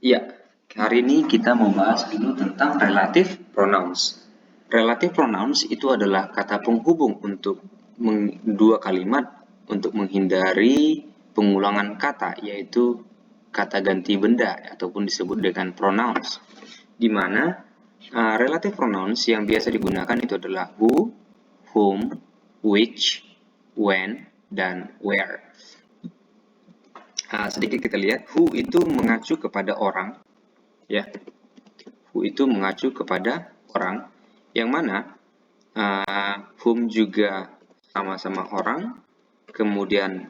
Ya, hari ini kita mau bahas dulu tentang relative pronouns. Relative pronouns itu adalah kata penghubung untuk dua kalimat untuk menghindari pengulangan kata, yaitu kata ganti benda ataupun disebut dengan pronouns. Di mana relative pronouns yang biasa digunakan itu adalah who, whom, which, when, dan where. Sedikit kita lihat, who itu mengacu kepada orang, ya. Who itu mengacu kepada orang, yang mana whom juga sama-sama orang, kemudian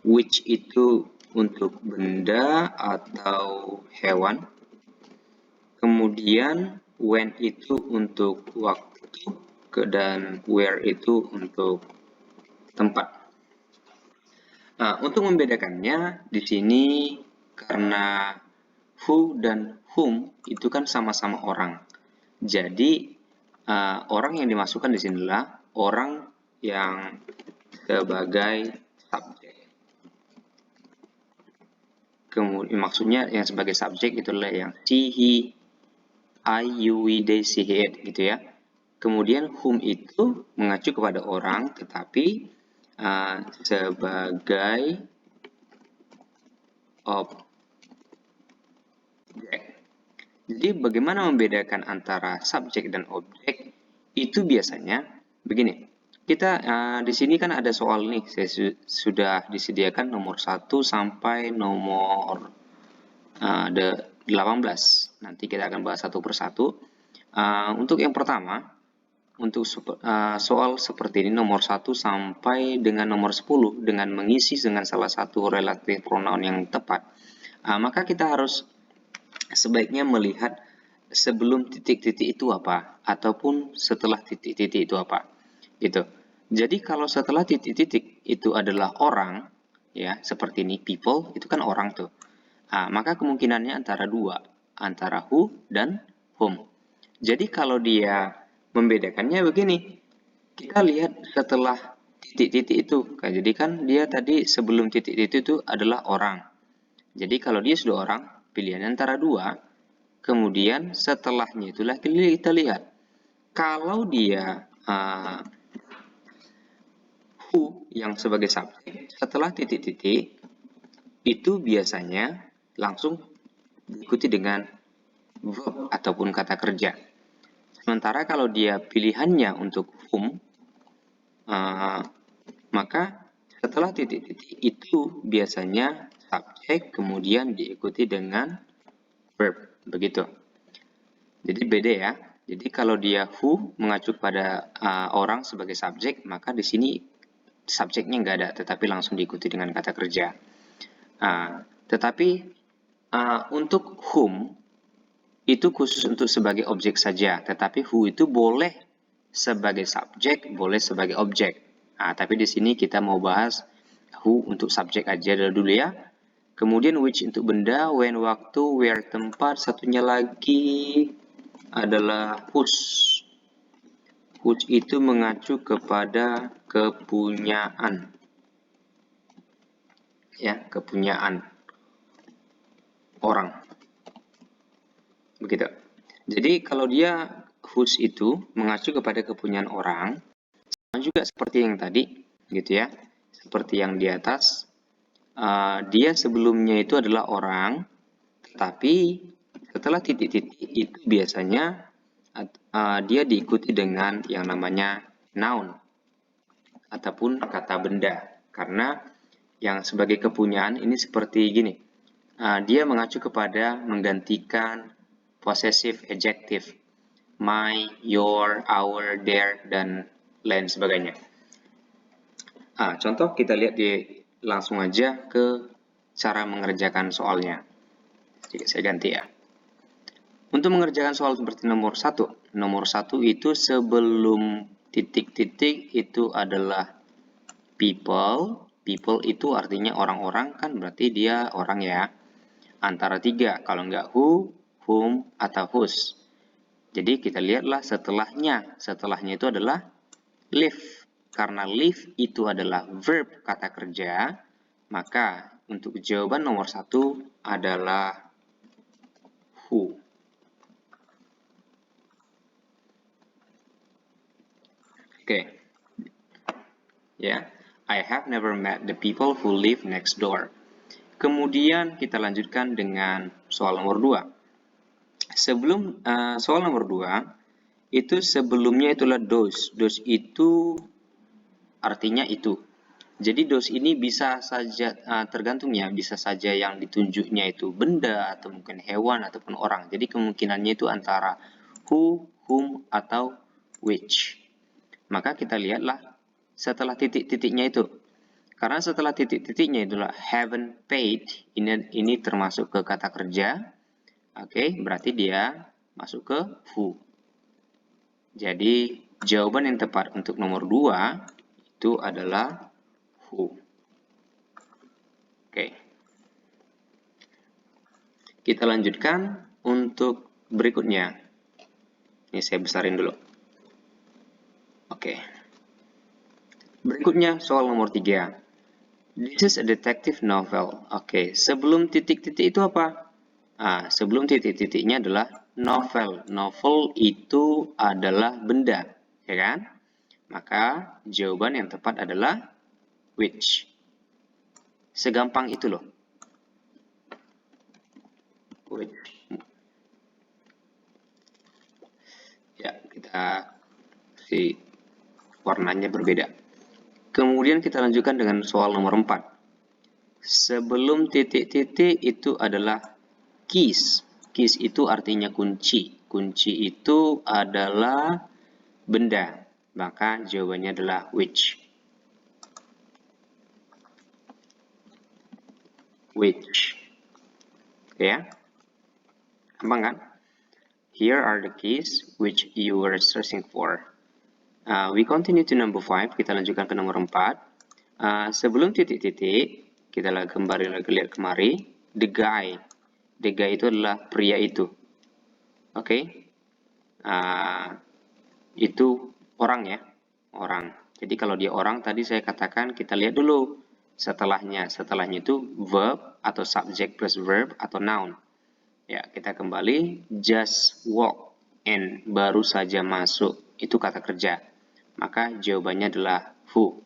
which itu untuk benda atau hewan, kemudian when itu untuk waktu, dan where itu untuk tempat. Untuk membedakannya di sini karena who dan whom itu kan sama-sama orang. Jadi orang yang dimasukkan di sini adalah orang yang sebagai subjek. Kemudian maksudnya yang sebagai subjek itulah yang she, he, I, you, we, they, she, he, it gitu ya. Kemudian whom itu mengacu kepada orang tetapi sebagai objek. Jadi bagaimana membedakan antara subjek dan objek? Itu biasanya begini. Kita di sini kan ada soal nih, saya sudah disediakan nomor 1 sampai nomor 18. Nanti kita akan bahas satu persatu. Untuk yang pertama, untuk soal seperti ini nomor 1 sampai dengan nomor 10 dengan mengisi dengan salah satu relative pronoun yang tepat, maka kita harus sebaiknya melihat sebelum titik-titik itu apa ataupun setelah titik-titik itu apa gitu. Jadi kalau setelah titik-titik itu adalah orang, ya seperti ini people itu kan orang tuh, maka kemungkinannya antara dua, antara who dan whom. Jadi kalau dia membedakannya begini, kita lihat setelah titik-titik itu. Jadi kan dia tadi sebelum titik-titik itu adalah orang. Jadi kalau dia sudah orang, pilihan antara dua, kemudian setelahnya itulah kita lihat. Kalau dia who yang sebagai subjek, setelah titik-titik, itu biasanya langsung diikuti dengan verb ataupun kata kerja. Sementara kalau dia pilihannya untuk whom, maka setelah titik-titik itu biasanya subjek kemudian diikuti dengan verb, begitu. Jadi beda ya. Jadi kalau dia who mengacu pada orang sebagai subjek, maka di sini subjeknya nggak ada, tetapi langsung diikuti dengan kata kerja. Tetapi untuk whom itu khusus untuk sebagai objek saja, tetapi who itu boleh sebagai subjek, boleh sebagai objek. Tapi di sini kita mau bahas who untuk subjek aja dulu ya. Kemudian which untuk benda, when waktu, where tempat, satunya lagi adalah whose. Whose itu mengacu kepada kepunyaan. Ya, kepunyaan orang. Begitu. Jadi kalau dia whose itu mengacu kepada kepunyaan orang, sama juga seperti yang tadi, gitu ya. Seperti yang di atas, dia sebelumnya itu adalah orang, tetapi setelah titik-titik itu biasanya dia diikuti dengan yang namanya noun ataupun kata benda, karena yang sebagai kepunyaan ini seperti gini, dia mengacu kepada menggantikan possessive adjective my, your, our, their, dan lain sebagainya. Contoh kita lihat langsung aja ke cara mengerjakan soalnya. Jadi saya ganti ya. Untuk mengerjakan soal seperti nomor 1. Nomor 1 itu sebelum titik-titik itu adalah people. People itu artinya orang-orang, kan berarti dia orang ya. Antara 3, kalau nggak who, whom, atau whose. Jadi kita lihatlah setelahnya. Setelahnya itu adalah live. Karena live itu adalah verb kata kerja, maka untuk jawaban nomor 1 adalah who. Oke. Ya, I have never met the people who live next door. Kemudian kita lanjutkan dengan soal nomor 2. Sebelum soal nomor 2, itu sebelumnya itulah those. Those itu artinya itu. Jadi those ini bisa saja tergantung ya, bisa saja yang ditunjuknya itu benda atau mungkin hewan ataupun orang. Jadi kemungkinannya itu antara who, whom atau which. Maka kita lihatlah setelah titik-titiknya itu. Karena setelah titik-titiknya itulah haven't paid, ini termasuk ke kata kerja. Oke, berarti dia masuk ke who. Jadi jawaban yang tepat untuk nomor 2 itu adalah who. Oke. Kita lanjutkan untuk berikutnya. Ini saya besarin dulu. Oke. Berikutnya soal nomor 3. This is a detective novel. Oke, sebelum titik-titik itu apa? Sebelum titik-titiknya adalah novel. Novel itu adalah benda, ya kan? Maka jawaban yang tepat adalah which. Segampang itu loh. Which. Ya, kita si warnanya berbeda. Kemudian kita lanjutkan dengan soal nomor 4. Sebelum titik-titik itu adalah keys. Keys itu artinya kunci. Kunci itu adalah benda. Maka jawabannya adalah which. Which. Oke ya. Gampang kan? Here are the keys which you were searching for. We continue to number 5. Kita lanjutkan ke nomor 4. Sebelum titik-titik, kita kembali lagi lihat kemari. The guy. The guy itu adalah pria itu. Oke. Itu orang ya. Orang. Jadi kalau dia orang, tadi saya katakan kita lihat dulu setelahnya. Setelahnya itu verb atau subject plus verb atau noun. Ya, kita kembali. Just walk and baru saja masuk. Itu kata kerja. Maka jawabannya adalah who.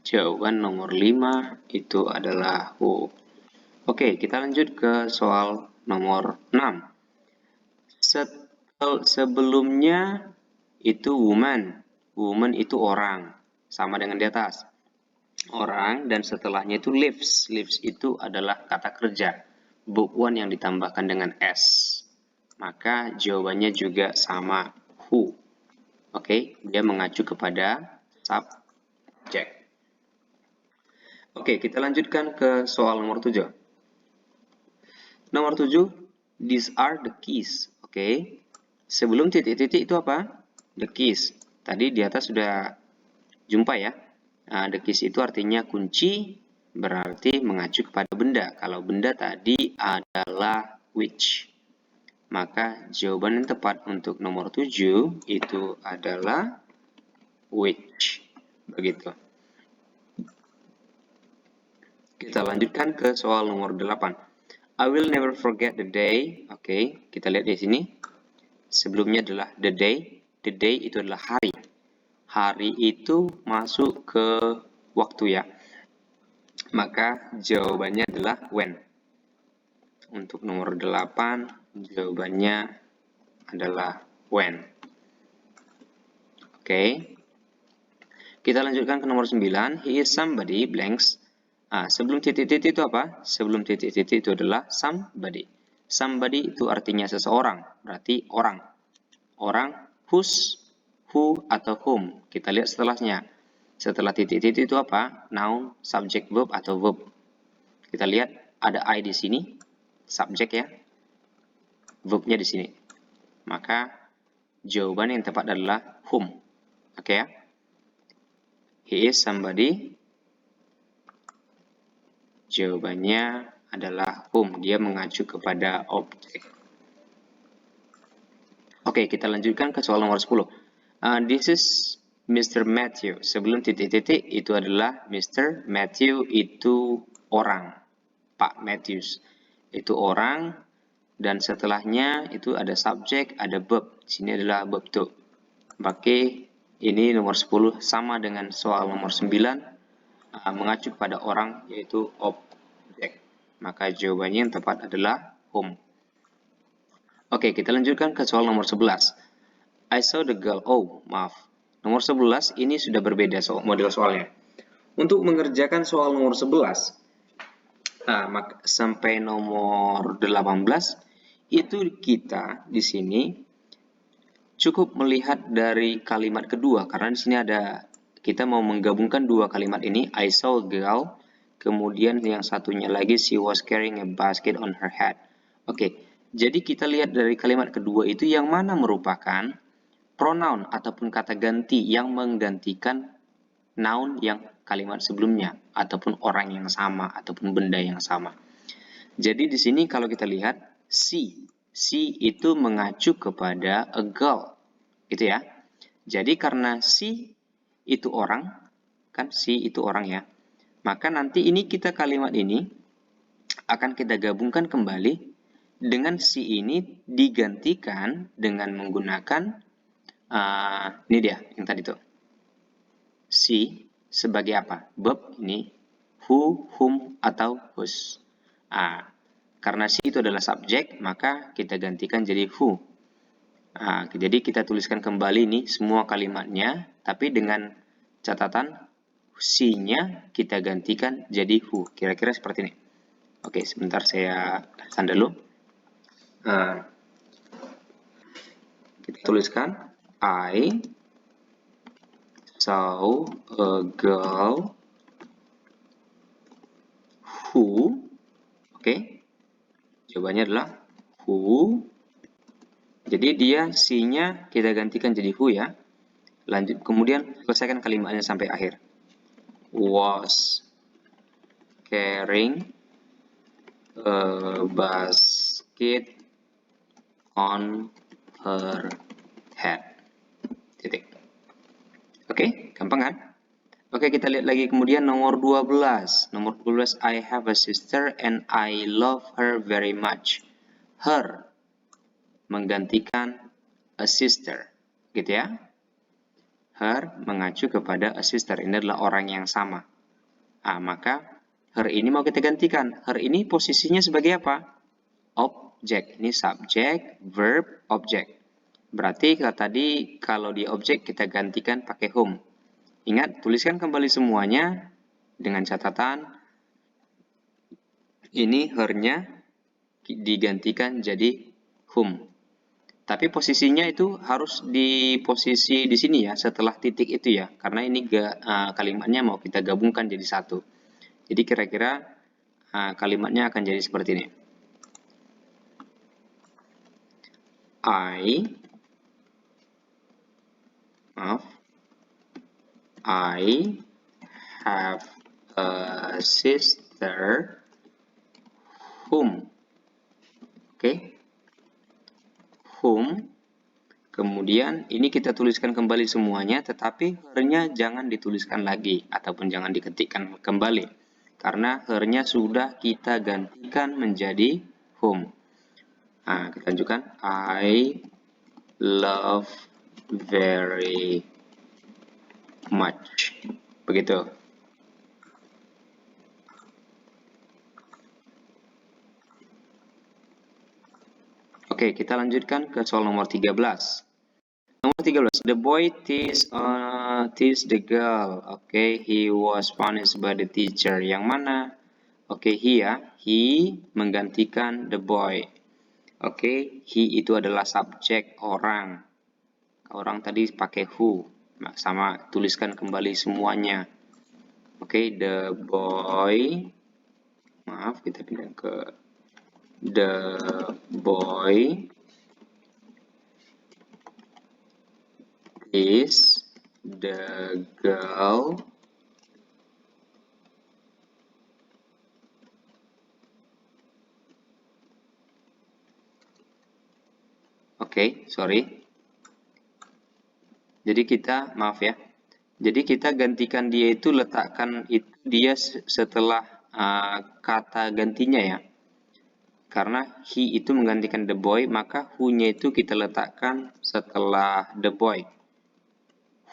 Jawaban nomor 5 itu adalah who. Oke, kita lanjut ke soal nomor 6. Sebelumnya itu woman. Woman itu orang. Sama dengan di atas. Orang, dan setelahnya itu lives. Lives itu adalah kata kerja. Verb one yang ditambahkan dengan s. Maka jawabannya juga sama who. Oke, dia mengacu kepada subject. Oke, kita lanjutkan ke soal nomor 7. Nomor 7, these are the keys. Oke, sebelum titik-titik itu apa? The keys. Tadi di atas sudah jumpa ya. The keys itu artinya kunci, berarti mengacu kepada benda. Kalau benda tadi adalah which. Maka jawaban yang tepat untuk nomor 7 itu adalah which. Begitu. Kita lanjutkan ke soal nomor 8. I will never forget the day. Oke, kita lihat di sini. Sebelumnya adalah the day. The day itu adalah hari. Hari itu masuk ke waktu ya. Maka jawabannya adalah when. Untuk nomor 8, jawabannya adalah when. Oke. Kita lanjutkan ke nomor 9. He is somebody blanks. Sebelum titik-titik itu apa? Sebelum titik-titik itu adalah somebody. Somebody itu artinya seseorang. Berarti orang. Orang whose, who, atau whom. Kita lihat setelahnya. Setelah titik-titik itu apa? Noun, subject, verb, atau verb. Kita lihat ada I di sini. Subjek ya, verbnya di sini. Maka jawaban yang tepat adalah whom. Oke ya. He is somebody. Jawabannya adalah whom. Dia mengacu kepada objek. Oke, kita lanjutkan ke soal nomor 10. This is Mr. Matthew. Sebelum titik-titik itu adalah Mr. Matthew itu orang. Pak Matthews. itu orang, dan setelahnya itu ada subjek, ada verb. Di sini adalah verb to. Oke, ini nomor 10 sama dengan soal nomor 9, mengacu pada orang yaitu objek. Maka jawabannya yang tepat adalah home. Oke, kita lanjutkan ke soal nomor 11. I saw the girl. Oh, maaf. Nomor 11 ini sudah berbeda model soalnya. Untuk mengerjakan soal nomor 11 sampai nomor 18 itu kita di sini cukup melihat dari kalimat kedua, karena di sini ada kita mau menggabungkan dua kalimat ini, I saw a girl, kemudian yang satunya lagi she was carrying a basket on her head. Oke, jadi kita lihat dari kalimat kedua itu yang mana merupakan pronoun ataupun kata ganti yang menggantikan noun yang kalimat sebelumnya, ataupun orang yang sama, ataupun benda yang sama. Jadi di sini kalau kita lihat, she itu mengacu kepada a girl, gitu ya. Jadi karena she itu orang, kan she itu orang ya, maka nanti ini kalimat ini akan kita gabungkan kembali dengan she ini digantikan dengan menggunakan ini dia yang tadi tuh. She sebagai apa? Verb ini who, whom, atau whose. Karena she itu adalah subjek, maka kita gantikan jadi who. Jadi kita tuliskan kembali nih semua kalimatnya, tapi dengan catatan she-nya kita gantikan jadi who. Kira-kira seperti ini. Oke, sebentar saya tanda dulu. Kita tuliskan I saw a girl who, jawabannya adalah who. Jadi dia she-nya kita gantikan jadi who ya. Lanjut, kemudian selesaikan kalimatnya sampai akhir. Was carrying a basket on her head. Titik. Oke, gampang kan? Oke, kita lihat lagi kemudian nomor 12. Nomor 12, I have a sister and I love her very much. Her menggantikan a sister, gitu ya. Her mengacu kepada a sister, ini adalah orang yang sama. Maka her ini mau kita gantikan. Her ini posisinya sebagai apa? Objek. Ini subjek, verb, objek. Berarti tadi kalau di objek kita gantikan pakai whom. Ingat, tuliskan kembali semuanya dengan catatan ini her-nya digantikan jadi whom. Tapi posisinya itu harus di posisi di sini ya, setelah titik itu ya, karena ini kalimatnya mau kita gabungkan jadi satu. Jadi kira-kira kalimatnya akan jadi seperti ini. I have a sister whom. Whom. Kemudian ini kita tuliskan kembali semuanya, tetapi her-nya jangan dituliskan lagi ataupun jangan diketikkan kembali, karena her-nya sudah kita gantikan menjadi whom. Kita lanjutkan. I love very much. Begitu. Oke, kita lanjutkan ke soal nomor 13. Nomor 13, the boy teased the girl. He was punished by the teacher. Yang mana? He ya. He menggantikan the boy. He itu adalah subjek orang. Orang tadi pakai who. Sama, tuliskan kembali semuanya. The boy. Maaf, kita pindah ke the boy is the girl sorry. Jadi kita, maaf ya. Jadi kita gantikan dia itu, letakkan itu dia setelah kata gantinya ya. Karena he itu menggantikan the boy, maka who-nya itu kita letakkan setelah the boy.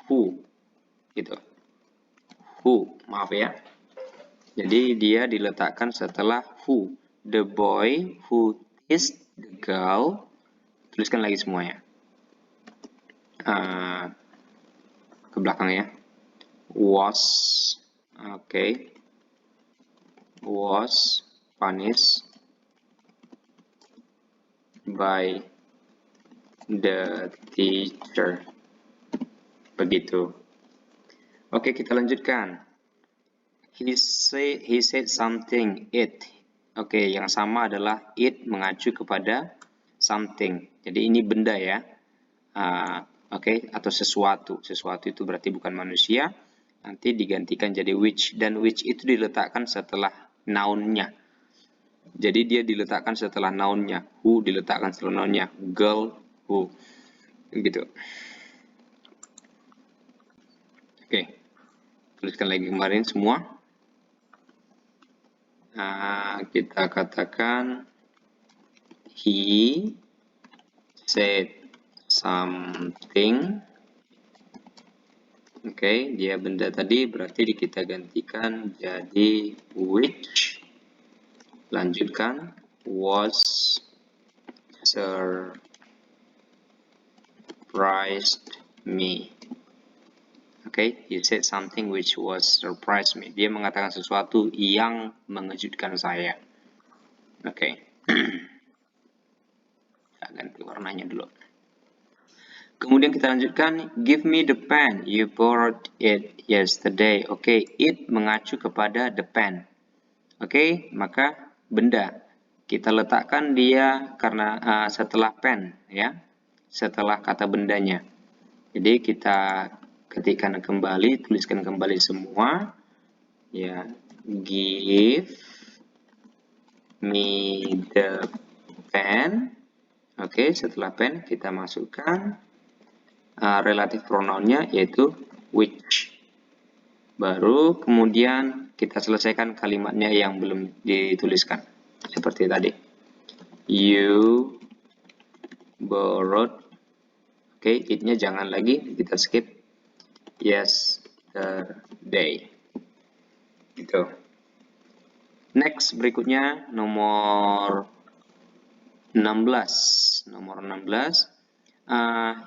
Who, gitu. Who, maaf ya. Jadi dia diletakkan setelah who. The boy who kissed the girl. Tuliskan lagi semuanya. Ke belakang ya. Was, was punished by the teacher. Begitu. Oke, kita lanjutkan. He said something, it. Oke, yang sama adalah it mengacu kepada something. Jadi ini benda ya. Atau sesuatu. Sesuatu itu berarti bukan manusia. Nanti digantikan jadi which. Dan which itu diletakkan setelah noun-nya. Jadi dia diletakkan setelah noun-nya. Who diletakkan setelah noun-nya. Girl, who. Gitu. Oke. Tuliskan lagi kemarin semua. Kita katakan he said something. Dia benda tadi berarti kita gantikan jadi which. Lanjutkan was surprised me. He said something which was surprised me. Dia mengatakan sesuatu yang mengejutkan saya. Kita ganti warnanya dulu. Kemudian kita lanjutkan, give me the pen, you borrowed it yesterday. It mengacu kepada the pen. Maka benda kita letakkan dia karena setelah pen ya, setelah kata bendanya. Jadi kita ketikkan kembali, tuliskan kembali semua ya. Give me the pen. Setelah pen kita masukkan relative pronounnya yaitu which. Baru kemudian kita selesaikan kalimatnya yang belum dituliskan. Seperti tadi. You borrowed. It-nya jangan lagi, kita skip. Yesterday. Gitu. Next, berikutnya nomor 16. Nomor 16.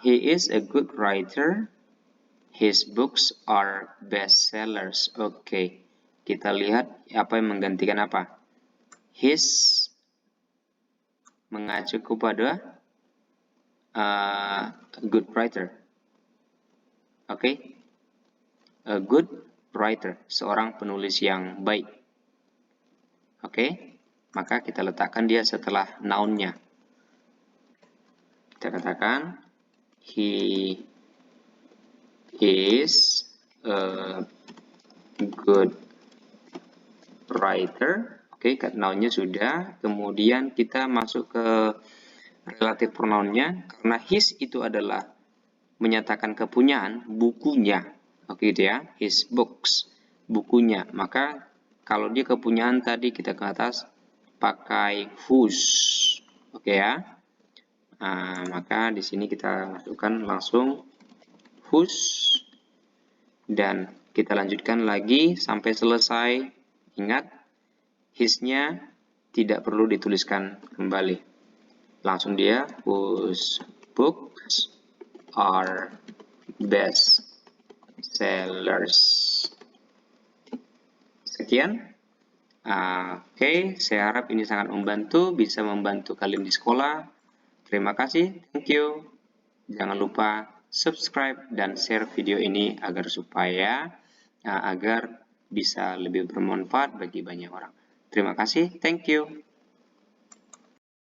He is a good writer. His books are bestsellers. Kita lihat apa yang menggantikan apa. His mengacu kepada good writer. A good writer, seorang penulis yang baik. Maka kita letakkan dia setelah noun-nya. Kita katakan he is a good writer. Noun-nya sudah. Kemudian kita masuk ke relative pronoun-nya. Karena his itu adalah menyatakan kepunyaan bukunya. His books, bukunya. Maka kalau dia kepunyaan tadi kita ke atas pakai whose. Maka di sini kita masukkan langsung whose. Dan kita lanjutkan lagi sampai selesai. Ingat, his-nya tidak perlu dituliskan kembali. Langsung dia, whose books are best sellers. Sekian. Saya harap ini sangat membantu, bisa membantu kalian di sekolah. Terima kasih, thank you. Jangan lupa subscribe dan share video ini agar bisa lebih bermanfaat bagi banyak orang. Terima kasih, thank you.